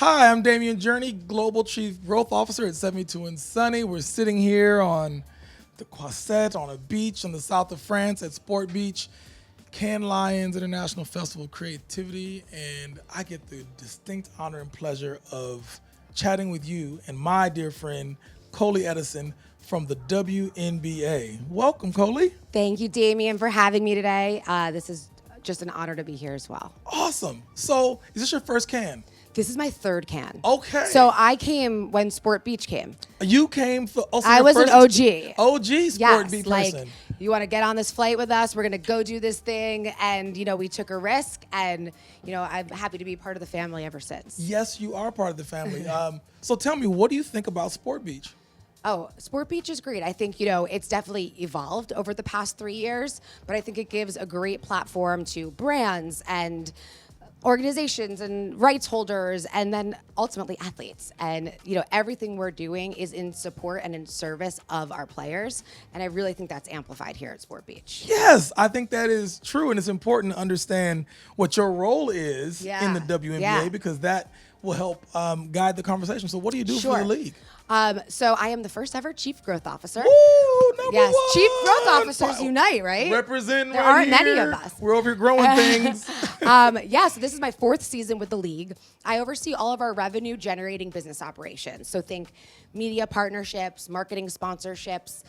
Hi, I'm Damian Journey, Global Chief Growth Officer at 72 and Sunny. We're sitting here on the Croisette on a beach in the south of France at Sport Beach, Cannes Lions International Festival of Creativity, and I get the distinct honor and pleasure of chatting with you and my dear friend, Colie Edison from the WNBA. Welcome, Colie. Thank you, Damian, for having me today. This is just an honor to be here as well. Awesome. So, is this your first Cannes? This is my third Cannes. Okay. So I came when Sport Beach came. You came for. Oh, so I was an OG. OG Sport Beach person. Like, you want to get on this flight with us? We're gonna go do this thing, and we took a risk, and I'm happy to be part of the family ever since. Yes, you are part of the family. So tell me, what do you think about Sport Beach? Oh, Sport Beach is great. I think, it's definitely evolved over the past 3 years, but I think it gives a great platform to brands and organizations and rights holders, and then ultimately athletes. And everything we're doing is in support and in service of our players, and I really think that's amplified here at Sport Beach. Yes, I think that is true, and it's important to understand what your role is in the WNBA because that will help guide the conversation. So what do you do for the league? So I am the first ever Chief Growth Officer. Woo, number one. Chief Growth Officers unite, right? Represent there right aren't here. many of us. We're over here growing things. So this is my 4th season with the league. I oversee all of our revenue generating business operations. So think media partnerships, marketing sponsorships,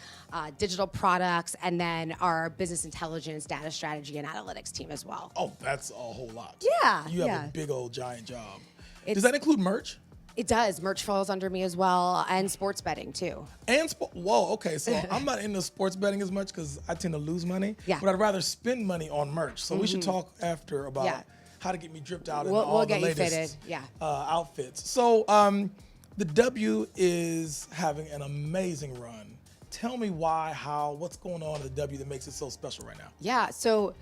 digital products, and then our business intelligence, data strategy, and analytics team as well. Oh, that's a whole lot. Yeah. You have a big old giant job. Does that include merch? It does. Merch falls under me as well, and sports betting too. And whoa, okay. So I'm not into sports betting as much because I tend to lose money. Yeah. But I'd rather spend money on merch. So we should talk after about how to get me dripped out in all the latest outfits. So the W is having an amazing run. Tell me why, how, what's going on at the W that makes it so special right now? Yeah, so,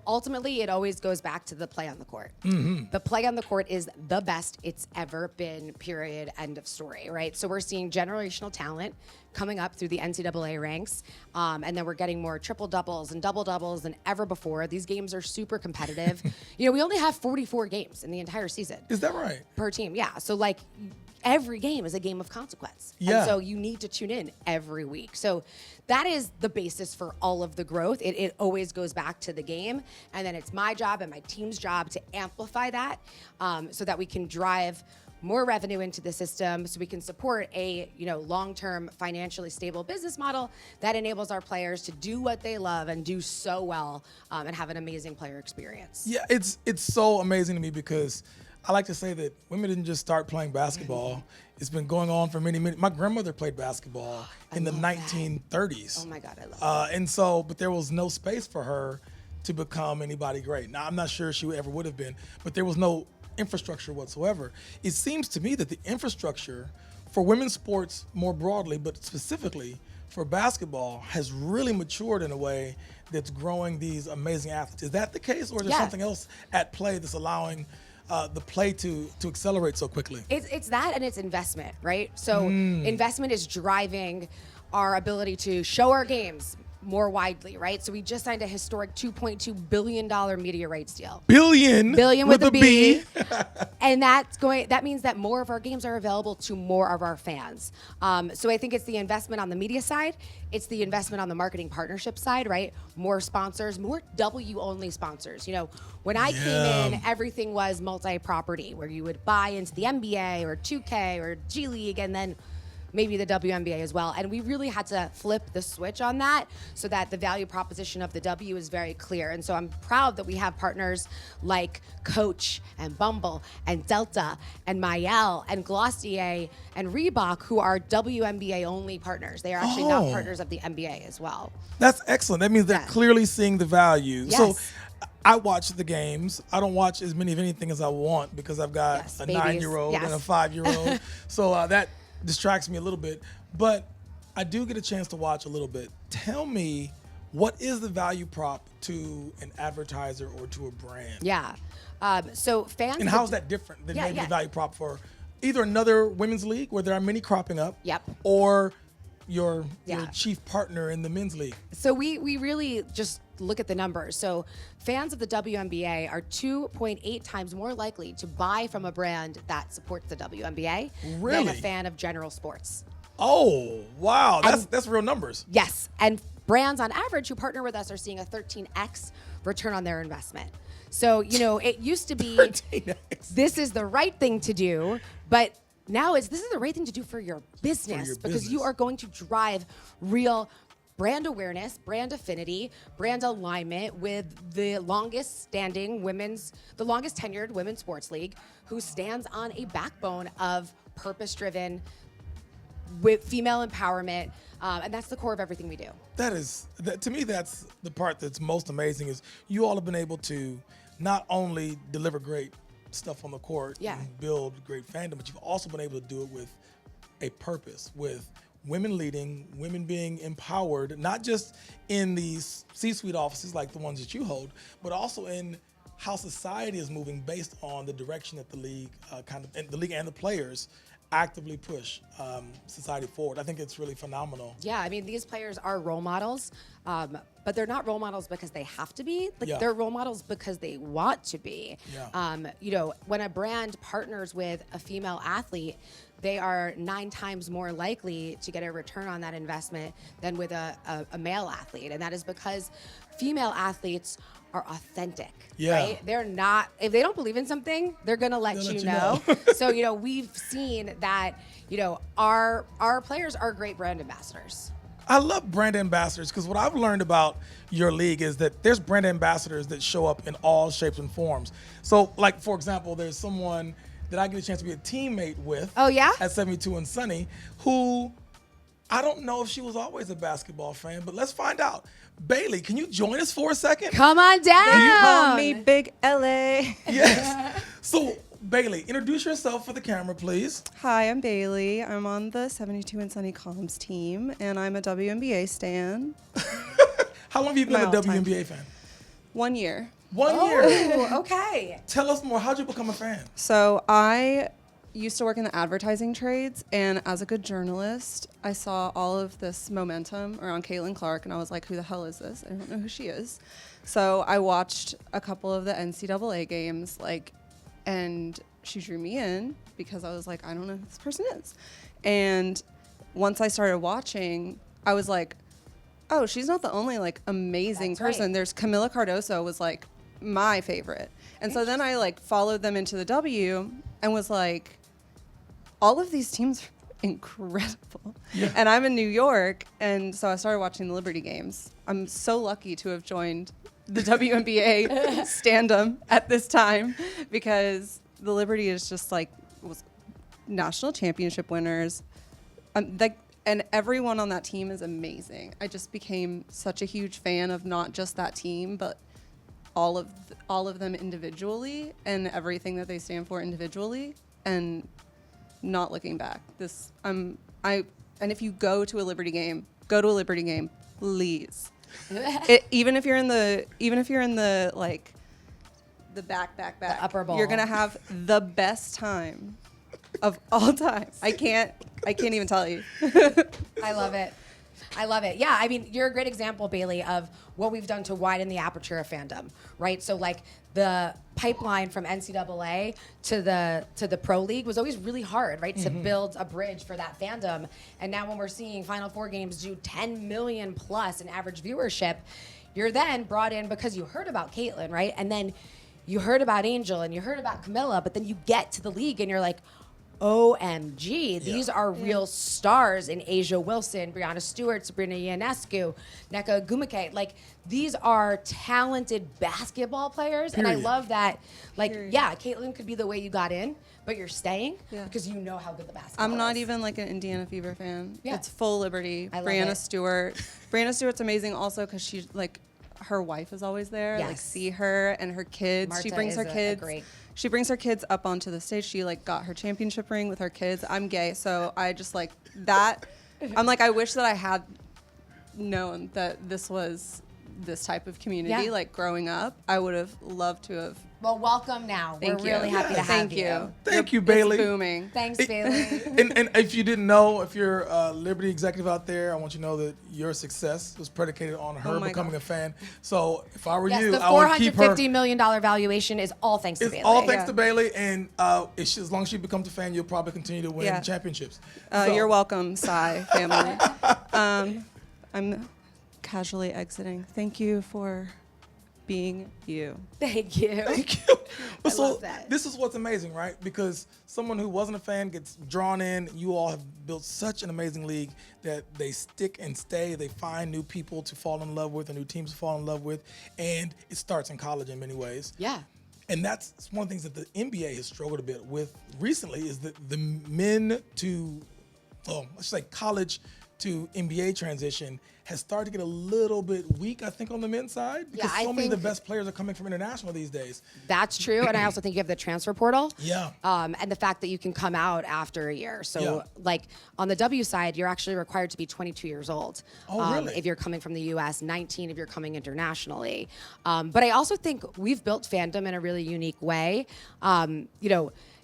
ultimately it always goes back to the play on the court. Mm-hmm. The play on the court is the best it's ever been, period, end of story, right? So we're seeing generational talent coming up through the NCAA ranks, and then we're getting more triple doubles and double doubles than ever before. These games are super competitive. We only have 44 games in the entire season. Is that right? Per team, yeah. So every game is a game of consequence. Yeah. And so you need to tune in every week. So that is the basis for all of the growth. It always goes back to the game. And then it's my job and my team's job to amplify that so that we can drive more revenue into the system, so we can support a long-term financially stable business model that enables our players to do what they love and do so well and have an amazing player experience. Yeah, it's so amazing to me because I like to say that women didn't just start playing basketball. It's been going on for many. My grandmother played basketball in the 1930s. Oh my God, I love that. And so, but there was no space for her to become anybody great. Now, I'm not sure she ever would have been, but there was no infrastructure whatsoever. It seems to me that the infrastructure for women's sports more broadly, but specifically for basketball, has really matured in a way that's growing these amazing athletes. Is that the case, or is there something else at play that's allowing the play to accelerate so quickly? It's that, and it's investment, right? So investment is driving our ability to show our games more widely, right? So we just signed a historic $2.2 billion media rights deal. Billion with a B. And that means that more of our games are available to more of our fans. So I think it's the investment on the media side. It's the investment on the marketing partnership side, right? More sponsors, more W-only sponsors. When I came in, everything was multi-property, where you would buy into the NBA or 2K or G League, and then maybe the WNBA as well. And we really had to flip the switch on that so that the value proposition of the W is very clear. And so I'm proud that we have partners like Coach and Bumble and Delta and Mayel and Glossier and Reebok, who are WNBA only partners. They are actually not partners of the NBA as well. That's excellent. That means they're clearly seeing the value. Yes. So I watch the games. I don't watch as many of anything as I want because I've got a babies. 9-year-old and a 5-year-old. So that distracts me a little bit, but I do get a chance to watch a little bit. Tell me, what is the value prop to an advertiser or to a brand? Yeah. So fans. And how is that different than maybe the value prop for either another women's league where there are many cropping up, or your chief partner in the men's league? So we really just look at the numbers. So fans of the WNBA are 2.8 times more likely to buy from a brand that supports the WNBA than Really? a fan of general sports. Oh, wow. That's real numbers. Yes, and brands on average who partner with us are seeing a 13x return on their investment. So, it used to be 13x. this is the right thing to do, but now this is the right thing to do for your business because you business. are going to drive real brand awareness, brand affinity, brand alignment with the longest tenured women's sports league who stands on a backbone of purpose-driven with female empowerment, and that's the core of everything we do. To me, that's the part that's most amazing is you all have been able to not only deliver great stuff on the court and build great fandom, but you've also been able to do it with a purpose, with women leading, women being empowered, not just in these C-suite offices like the ones that you hold, but also in how society is moving based on the direction that the league and the league and the players actively push society forward. I think it's really phenomenal. Yeah, I mean, these players are role models, but they're not role models because they have to be. Yeah. They're role models because they want to be. Yeah. When a brand partners with a female athlete, they are 9 times more likely to get a return on that investment than with a male athlete. And that is because female athletes are authentic, right? They're not, if they don't believe in something, they're gonna let you know. So, we've seen that, our players are great brand ambassadors. I love brand ambassadors because what I've learned about your league is that there's brand ambassadors that show up in all shapes and forms. So, like, for example, there's someone that I get a chance to be a teammate with at 72 and Sunny who I don't know if she was always a basketball fan, but let's find out. Bailey, can you join us for a second? Come on down. You call me Big LA. Yes. So, Bailey, introduce yourself for the camera, please. Hi, I'm Bailey. I'm on the 72 and Sunny Comms team, and I'm a WNBA stan. How long have you been a WNBA fan? 1 year. 1 year. Oh, okay. Tell us more. How'd you become a fan? So I used to work in the advertising trades, and as a good journalist, I saw all of this momentum around Caitlin Clark, and I was like, who the hell is this? I don't know who she is. So I watched a couple of the NCAA games, and she drew me in because I was like, I don't know who this person is. And once I started watching, I was like, oh, she's not the only amazing person. Right. There's Camila Cardoso was my favorite. And so then I followed them into the W and was like, all of these teams are incredible. Yeah. And I'm in New York, and so I started watching the Liberty games. I'm so lucky to have joined the WNBA standum at this time because the Liberty is just was national championship winners. And everyone on that team is amazing. I just became such a huge fan of not just that team, but all of them individually and everything that they stand for individually, and not looking back. And if you go to a Liberty game, please. Even if you're in the the back, The upper bowl. you're gonna have the best time of all time. I can't even tell you. I love it. I love it. Yeah, I mean, you're a great example, Bailey, of what we've done to widen the aperture of fandom, right? So the pipeline from NCAA to the Pro League was always really hard, right? To build a bridge for that fandom. And now when we're seeing Final Four games do 10 million plus in average viewership, you're then brought in because you heard about Caitlin, right? And then you heard about Angel and you heard about Camilla, but then you get to the league and you're like, OMG, these are real stars in Asia Wilson, Brianna Stewart, Sabrina Ionescu, Nneka Ogwumike. These are talented basketball players. Period. And I love that, Caitlin could be the way you got in, but you're staying because you know how good the basketball is. I'm not even an Indiana Fever fan. Yeah. It's full Liberty. I love Brianna it. Stewart. Brianna Stewart's amazing also because she's her wife is always there. Yes. See her and her kids. Marta She brings is her a kids. great- She brings her kids up onto the stage. She got her championship ring with her kids. I'm gay, so I just that. I'm I wish that I had known that this was this type of community. Yeah. Growing up, I would have loved to have Well, welcome now. Thank We're you. really happy to have Thank you. you. Thank you, It's Bailey. booming. Thanks, Bailey. And if you didn't know, if you're a Liberty executive out there, I want you to know that your success was predicated on her Oh my becoming God. a fan. So if I were Yes, you, the I would keep her. $450 million valuation is all thanks to It's Bailey. all thanks Yeah. to Bailey, and as long as she becomes a fan, you'll probably continue to win Yeah. championships. You're welcome, Psy family. I'm casually exiting. Thank you for being you. Thank you. Thank you. I So love that. this is what's amazing, right? Because someone who wasn't a fan gets drawn in. You all have built such an amazing league that they stick and stay. They find new people to fall in love with, and new teams to fall in love with, and it starts in college in many ways. Yeah. And that's one of the things that the NBA has struggled a bit with recently is that the men to, let's say college to NBA transition has started to get a little bit weak, I think, on the men's side. Because Yeah, I so many of the think- best players are coming from international these days. That's true. And I also think you have the transfer portal. Yeah. And the fact that you can come out after a year. So, Yeah. like, on the W side, you're actually required to be 22 years old. Oh, really? If you're coming from the U.S., 19 if you're coming internationally. But I also think we've built fandom in a really unique way.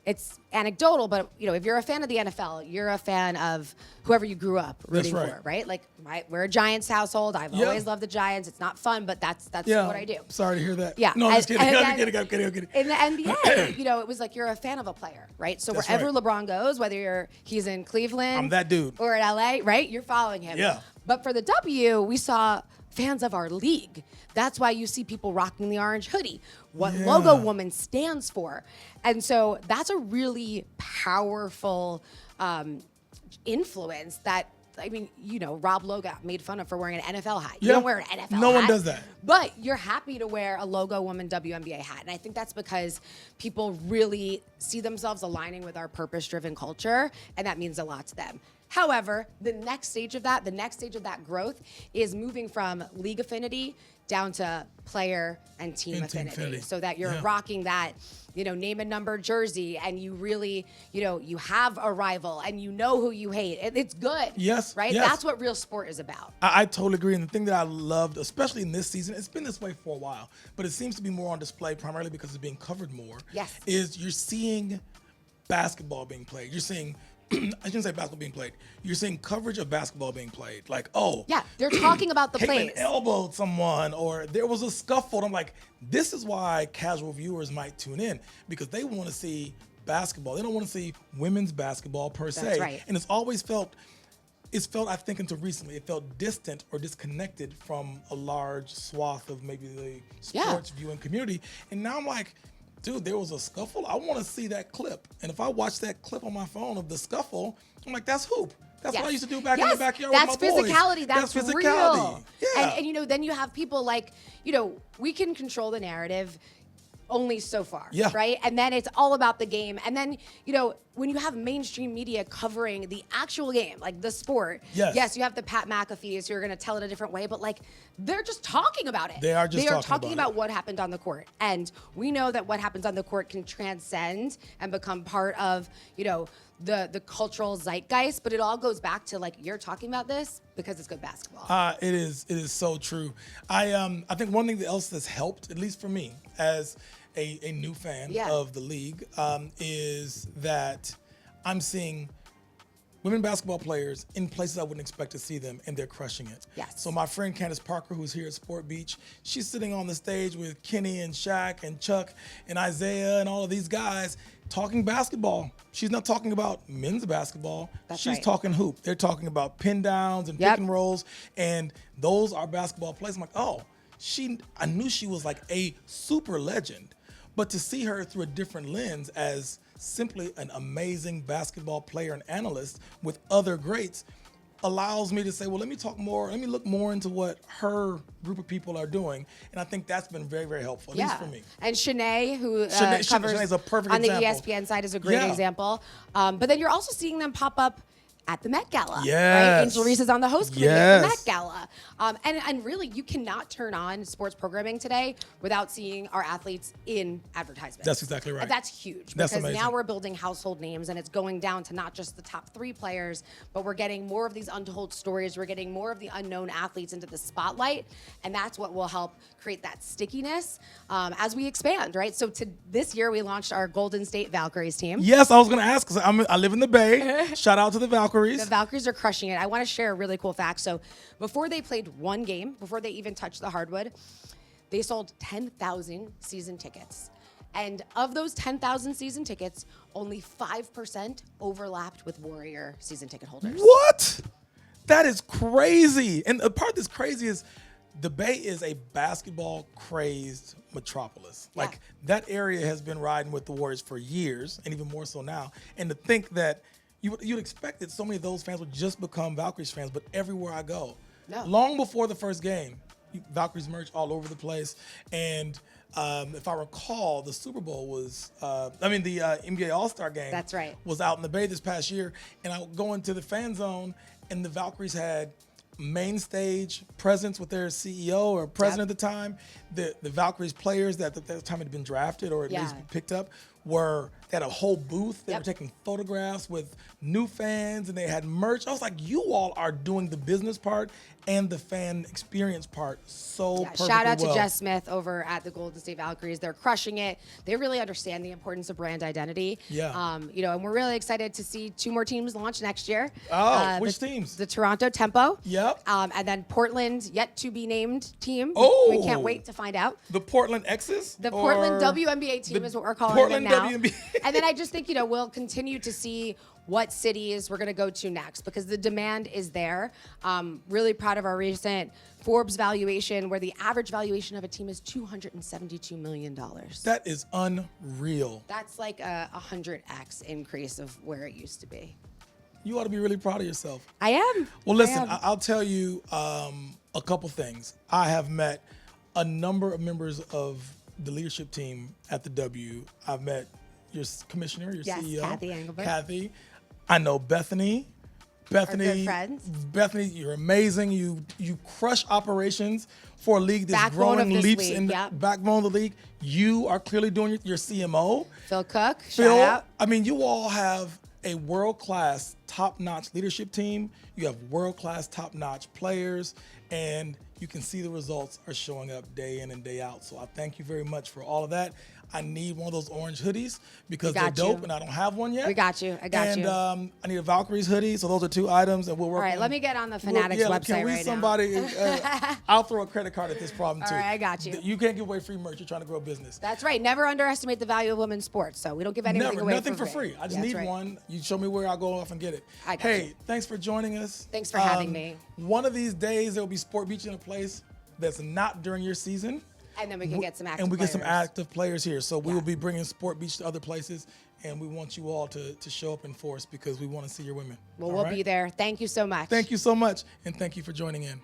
It's anecdotal, but if you're a fan of the NFL, you're a fan of whoever you grew up rooting right. for, right? Like we're a Giants household. I've Yeah. always loved the Giants. It's not fun, but that's Yeah. what I do. Sorry to hear that. Yeah. No, I'm just kidding. And I'm then- kidding. In the NBA, it was like you're a fan of a player, right? So That's wherever right. LeBron goes, whether he's in Cleveland, I'm that dude. or in LA, right? You're following him. Yeah. But for the W, we saw fans of our league. That's why you see people rocking the orange hoodie, what Yeah. logo woman stands for. And so that's a really powerful influence that, Rob Lowe got made fun of for wearing an NFL hat. You Yeah. don't wear an NFL hat. No one does that. But you're happy to wear a logo woman WNBA hat. And I think that's because people really see themselves aligning with our purpose-driven culture, and that means a lot to them. However, the next stage of that growth is moving from league affinity down to player and team affinity, so that you're Yeah. rocking that, name and number jersey, and you really, you have a rival and you know who you hate. It's good. Yes, Right? yes. That's what real sport is about. I totally agree. And the thing that I loved, especially in this season, it's been this way for a while, but it seems to be more on display primarily because it's being covered more. Yes. Is you're seeing basketball being played. You're seeing, I shouldn't say basketball being played. You're seeing coverage of basketball being played. Like, Yeah, they're talking about the Caitlin plays. elbowed someone, or there was a scuffle. And I'm like, this is why casual viewers might tune in, because they want to see basketball. They don't want to see women's basketball per se. That's right. And it's felt, I think until recently, it felt distant or disconnected from a large swath of maybe the sports viewing community. And now I'm like, dude, there was a scuffle. I want to see that clip. And if I watch that clip on my phone of the scuffle, I'm like, that's hoop. That's what I used to do back in the backyard That's with my boys. physicality. That's physicality. real. Yeah. And then you have people like, we can control the narrative only so far, Yeah. right? And then it's all about the game. And then, when you have mainstream media covering the actual game, like the sport, Yes. you have the Pat McAfees who are going to tell it a different way, but like they're just talking about it. They are just talking talking about about what happened on the court. And we know that what happens on the court can transcend and become part of, the cultural zeitgeist, but it all goes back to like, you're talking about this because it's good basketball. It is so true. I think one thing else that's helped, at least for me, as a new fan Yeah. of the league, is that I'm seeing women basketball players in places I wouldn't expect to see them, and they're crushing it. Yes. So my friend Candace Parker, who's here at Sport Beach, she's sitting on the stage with Kenny and Shaq and Chuck and Isaiah and all of these guys talking basketball. She's not talking about men's basketball. That's She's right. talking hoop. They're talking about pin downs and Yep. pick and rolls, and those are basketball plays. I'm like, oh, I knew she was like a super legend, but to see her through a different lens as simply an amazing basketball player and analyst with other greats allows me to say, well, let me look more into what her group of people are doing. And I think that's been very, very helpful, at least for me. And Shanae, who Shanae's covers a perfect on the example. ESPN side, is a great Yeah. example. But then you're also seeing them pop up at the Met Gala. Yes. Right? Angel Reese is on the host committee at the Yes. Met Gala. And really, you cannot turn on sports programming today without seeing our athletes in advertisements. That's exactly right. And that's huge. That's because amazing. now we're building household names, and it's going down to not just the top 3 players, but we're getting more of these untold stories. We're getting more of the unknown athletes into the spotlight, and that's what will help create that stickiness as we expand, right? So this year, we launched our Golden State Valkyries team. Yes, I was going to ask because I live in the Bay. Shout out to the Valkyries. The Valkyries are crushing it. I want to share a really cool fact. So before they played one game, before they even touched the hardwood, they sold 10,000 season tickets. And of those 10,000 season tickets, only 5% overlapped with Warrior season ticket holders. What? That is crazy. And the part that's crazy is the Bay is a basketball crazed metropolis. Yeah. Like that area has been riding with the Warriors for years, and even more so now. And to think that you'd expect that so many of those fans would just become Valkyries fans, but everywhere I go, No. long before the first game, Valkyries merch all over the place. And if I recall, the Super Bowl was, the NBA All-Star game. That's right. Was out in the Bay this past year, and I would go into the fan zone, and the Valkyries had main stage presence with their CEO or president at the time. The Valkyries players that at that time had been drafted or at least picked up they had a whole booth. They were taking photographs with new fans, and they had merch. I was like, you all are doing the business part and the fan experience part so perfectly Shout out well. to Jess Smith over at the Golden State Valkyries. They're crushing it. They really understand the importance of brand identity. Yeah. And we're really excited to see 2 more teams launch next year. Which teams? The Toronto Tempo. Yep. And then Portland, yet to be named team. Oh. We can't wait to find out. The Portland X's? The Portland Or WNBA team the is what we're calling Portland them now. WNBA. And then I just think, we'll continue to see what cities we're going to go to next because the demand is there. Really proud of our recent Forbes valuation where the average valuation of a team is $272 million. That is unreal. That's like a 100x increase of where it used to be. You ought to be really proud of yourself. I am. Well, listen, I am. I'll tell you a couple things. I have met a number of members of the leadership team at the W. I've met your commissioner, your Yes, CEO. Kathy Engelbert. Kathy. I know Bethany. good friends. Bethany, you're amazing. You crush operations for a league that's Backbone growing of this leaps league, in the yep. backbone of the league. You are clearly doing your CMO. Phil Cook, Phil, shout out. you all have a world-class, top-notch leadership team. You have world-class, top-notch players, and you can see the results are showing up day in and day out. So I thank you very much for all of that. I need one of those orange hoodies because they're dope, and I don't have one yet. We got you. I got you. And I need a Valkyries hoodie. So those are 2 items, and we'll work. All right, on, let me get on the Fanatics website can we right somebody, now. I'll throw a credit card at this problem too. All right, I got you. You can't give away free merch. You're trying to grow a business. That's right. Never underestimate the value of women's sports. So we don't give anything away Nothing for free. I just That's need right. one. You show me where I'll go off and get it. I got Hey, you. thanks for joining us. Thanks for having me. One of these days there will be Sport Beach in a place that's not during your season. And then we can get some active And we get some players. active players here. So we will be bringing Sport Beach to other places, and we want you all to show up in force because we want to see your women. Well, All we'll right? be there. Thank you so much. Thank you so much, and thank you for joining in.